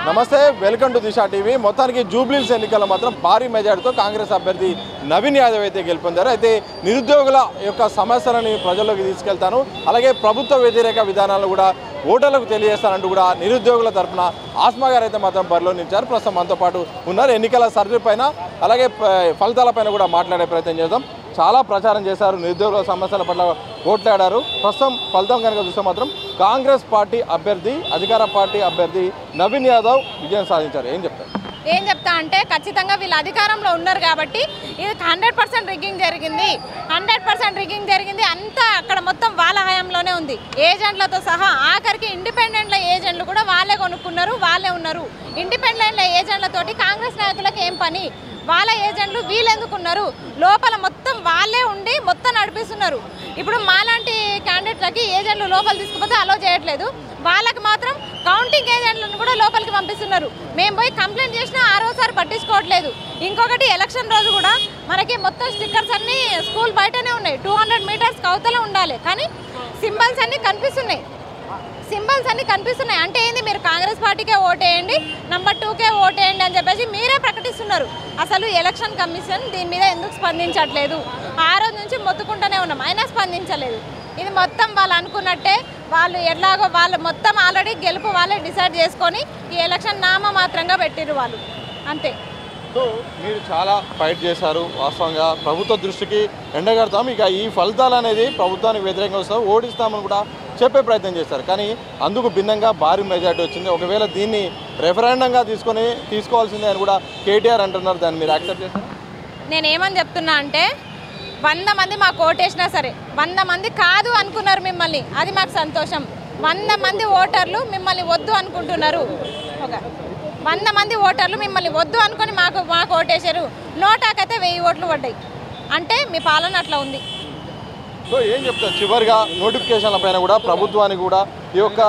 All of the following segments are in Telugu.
నమస్తే, వెల్కమ్ టు దిశా టీవీ. మొత్తానికి జూబ్లీహిల్స్ ఎన్నికల్లో మాత్రం భారీ మెజార్టీతో కాంగ్రెస్ అభ్యర్థి నవీన్ యాదవ్ అయితే గెలుపొందారు. అయితే నిరుద్యోగుల యొక్క సమస్యలను ప్రజల్లోకి తీసుకెళ్తాను, అలాగే ప్రభుత్వ వ్యతిరేక విధానాలను కూడా ఓటర్లకు తెలియజేస్తానంటూ కూడా నిరుద్యోగుల తరఫున ఆస్మా గారు అయితే మాత్రం బరిలో నిలిచారు. ప్రస్తుతం మనతో పాటు ఉన్నారు. ఎన్నికల సర్వే పైన అలాగే ఫలితాలపైన కూడా మాట్లాడే ప్రయత్నం చేద్దాం. చాలా ప్రచారం చేశారు, నిరుద్యోగుల సమస్యల పట్ల ఓట్లాడారు. ప్రస్తుతం ఫలితం కనుక చూస్తే మాత్రం కాంగ్రెస్ పార్టీ అభ్యర్థి, అధికార పార్టీ అభ్యర్థి నవీన్ యాదవ్ విజయం సాధించారు. ఏం చెప్తా అంటే ఖచ్చితంగా వీళ్ళు అధికారంలో ఉన్నారు కాబట్టి ఇది 100% రిగ్గింగ్ జరిగింది. 100% రిగ్గింగ్ జరిగింది. అంతా అక్కడ మొత్తం వాళ్ళ హయాంలోనే ఉంది, ఏజెంట్లతో సహా. ఆఖరికి ఇండిపెండెంట్ల ఏజెంట్లు కూడా వాళ్ళే కొనుక్కున్నారు, వాళ్ళే ఉన్నారు. ఇండిపెండెంట్ల ఏజెంట్లతోటి కాంగ్రెస్ నాయకులకు ఏం పని? వాళ్ళ ఏజెంట్లు వీళ్ళెందుకున్నారు? లోపల మొత్తం వాళ్ళే ఉండి మొత్తం నడిపిస్తున్నారు. ఇప్పుడు మాలాంటి క్యాండిడేట్లకి ఏజెంట్లు లోపల తీసుకుపోతే అలో చేయట్లేదు, వాళ్ళకి మాత్రం కౌంటింగ్ ఏజెంట్లను కూడా లోపలికి పంపిస్తున్నారు. మేము పోయి కంప్లైంట్ చేసినా ఆరోసారి పట్టించుకోవట్లేదు. ఇంకొకటి, ఎలక్షన్ రోజు కూడా మనకి మొత్తం స్టిక్కర్స్ అన్నీ స్కూల్ బయటనే ఉన్నాయి. 200 మీటర్స్ అవతల ఉండాలి, కానీ సింబల్స్ అన్నీ కనిపిస్తున్నాయి. అంటే ఏంది? మీరు కాంగ్రెస్ పార్టీకే ఓటేయండి, నంబర్ 2కే ఓటేయండి అని చెప్పేసి మీరే ప్రకటిస్తున్నారు. అసలు ఎలక్షన్ కమిషన్ దీని మీద ఎందుకు స్పందించట్లేదు? ఆ రోజు నుంచి మొత్తుకుంటూనే ఉన్నాం, అయినా స్పందించలేదు. ఇది మొత్తం వాళ్ళు అనుకున్నట్టే. వాళ్ళు ఎట్లాగో వాళ్ళు మొత్తం ఆల్రెడీ గెలుపు వాళ్ళే డిసైడ్ చేసుకొని ఈ ఎలక్షన్ నామమాత్రంగా పెట్టిరు వాళ్ళు, అంతే. సో మీరు చాలా ఫైట్ చేశారు. వాస్తవంగా ప్రభుత్వ దృష్టికి ఎండగడతాం, ఇక ఈ ఫలితాలు అనేది ప్రభుత్వానికి వ్యతిరేకంగా వస్తాం, ఓడిస్తామని కూడా చెప్పే ప్రయత్నం చేశారు. కానీ అందుకు భిన్నంగా భారీ మెజార్టీ వచ్చింది. ఒకవేళ దీన్ని రెఫరెండంగా తీసుకోవాల్సిందే అని కూడా కేటీఆర్ అంటున్నారు. దాన్ని మీరు యాక్సెప్ట్ చేస్తారు? నేనేమని చెప్తున్నా అంటే, 100 మంది మాకు ఓటేసినా సరే 100 మంది కాదు అనుకున్నారు మిమ్మల్ని, అది మాకు సంతోషం. 100 మంది ఓటర్లు మిమ్మల్ని వద్దు అనుకుంటున్నారు. 100 మంది ఓటర్లు మిమ్మల్ని వద్దు అనుకుని మాకు ఓటేశారు. నోటాకైతే 1000 ఓట్లు పడ్డాయి. అంటే మీ పాలన అట్లా ఉంది. సో ఏం చెప్తారు చివరిగా? నోటిఫికేషన్ల పైన కూడా ప్రభుత్వానికి కూడా ఈ యొక్క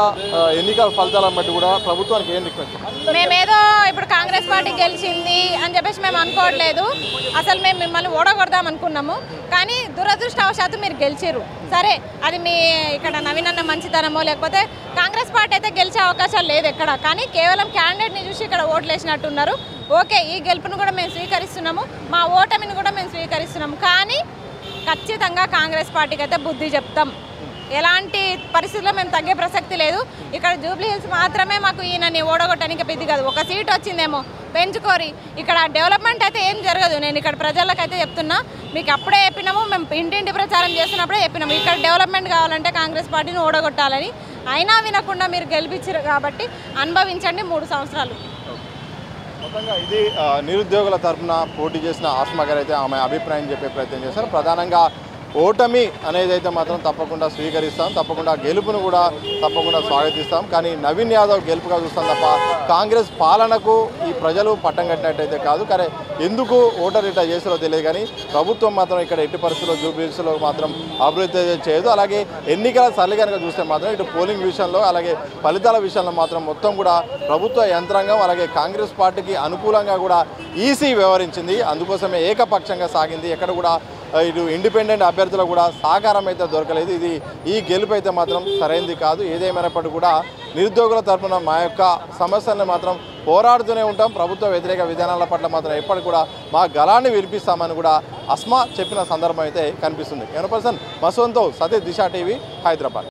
ఎన్నికల ఫలితాలను బట్టి కూడా ప్రభుత్వానికి ఏం రిక్వెస్ట్? మేమేదో ఇప్పుడు కాంగ్రెస్ పార్టీ గెలిచింది అని చెప్పేసి మేము అనుకోవట్లేదు. అసలు మేము మిమ్మల్ని ఓడగొడదాం అనుకున్నాము, కానీ దురదృష్టవశాత్తు మీరు గెలిచిర్రు. సరే, అది మీ ఇక్కడ నవీన్ అన్న మంచితనమో లేకపోతే కాంగ్రెస్ పార్టీ అయితే గెలిచే అవకాశాలు లేదు ఎక్కడ, కానీ కేవలం క్యాండిడేట్ని చూసి ఇక్కడ ఓట్లు వేసినట్టున్నారు. ఓకే, ఈ గెలుపును కూడా మేము స్వీకరిస్తున్నాము, మా ఓటమిని కూడా మేము స్వీకరిస్తున్నాము. కానీ ఖచ్చితంగా కాంగ్రెస్ పార్టీకి అయితే బుద్ధి చెప్తాం. ఎలాంటి పరిస్థితుల్లో మేము తగ్గే ప్రసక్తి లేదు. ఇక్కడ జూబ్లీహిల్స్ మాత్రమే మాకు ఈయనని ఓడగొట్టడానికి పెద్ద కాదు. ఒక సీట్ వచ్చిందేమో పెంచుకోరి, ఇక్కడ డెవలప్మెంట్ అయితే ఏం జరగదు. నేను ఇక్కడ ప్రజలకైతే చెప్తున్నా, మీకు అప్పుడే చెప్పినాము, మేము ఇంటింటి ప్రచారం చేస్తున్నప్పుడే చెప్పినాము, ఇక్కడ డెవలప్మెంట్ కావాలంటే కాంగ్రెస్ పార్టీని ఓడగొట్టాలని. అయినా వినకుండా మీరు గెలిపించారు కాబట్టి అనుభవించండి 3 సంవత్సరాలు. మొత్తంగా ఇది నిరుద్యోగుల తరఫున పోటీ చేసిన ఆస్మా గారు అయితే ఆమె అభిప్రాయం చెప్పే ప్రయత్నం చేశారు. ప్రధానంగా ఓటమి అనేది అయితే మాత్రం తప్పకుండా స్వీకరిస్తాం, తప్పకుండా గెలుపును కూడా తప్పకుండా స్వాగతిస్తాం. కానీ నవీన్ యాదవ్ గెలుపుగా చూస్తాం తప్ప కాంగ్రెస్ పాలనకు ఈ ప్రజలు పట్టం కట్టినట్టయితే కాదు. కానీ ఎందుకు ఓటర్ ఇట్లా చేసారో తెలియదు, కానీ ప్రభుత్వం మాత్రం ఇక్కడ ఎట్టి పరిస్థితుల్లో జూబ్లీహిల్స్లో మాత్రం అభివృద్ధి చేయదు. అలాగే ఎన్నికల సరళి కనుక చూస్తే మాత్రం ఇటు పోలింగ్ విషయంలో అలాగే ఫలితాల విషయంలో మాత్రం మొత్తం కూడా ప్రభుత్వ యంత్రాంగం అలాగే కాంగ్రెస్ పార్టీకి అనుకూలంగా కూడా ఈసీ వ్యవహరించింది. అందుకోసమే ఏకపక్షంగా సాగింది. ఎక్కడ కూడా ఇటు ఇండిపెండెంట్ అభ్యర్థులకు కూడా సహకారం అయితే దొరకలేదు. ఈ గెలుపు అయితే మాత్రం సరైనది కాదు. ఏదేమైనప్పటికీ కూడా నిరుద్యోగుల తరఫున మా యొక్క సమస్యలను మాత్రం పోరాడుతూనే ఉంటాం. ప్రభుత్వ వ్యతిరేక విధానాల పట్ల మాత్రం ఎప్పటికి కూడా మా గళాన్ని వినిపిస్తామని కూడా ఆస్మా చెప్పిన సందర్భం అయితే కనిపిస్తుంది. 100% మసూన్తో సతీష్, దిశా టీవీ, హైదరాబాద్.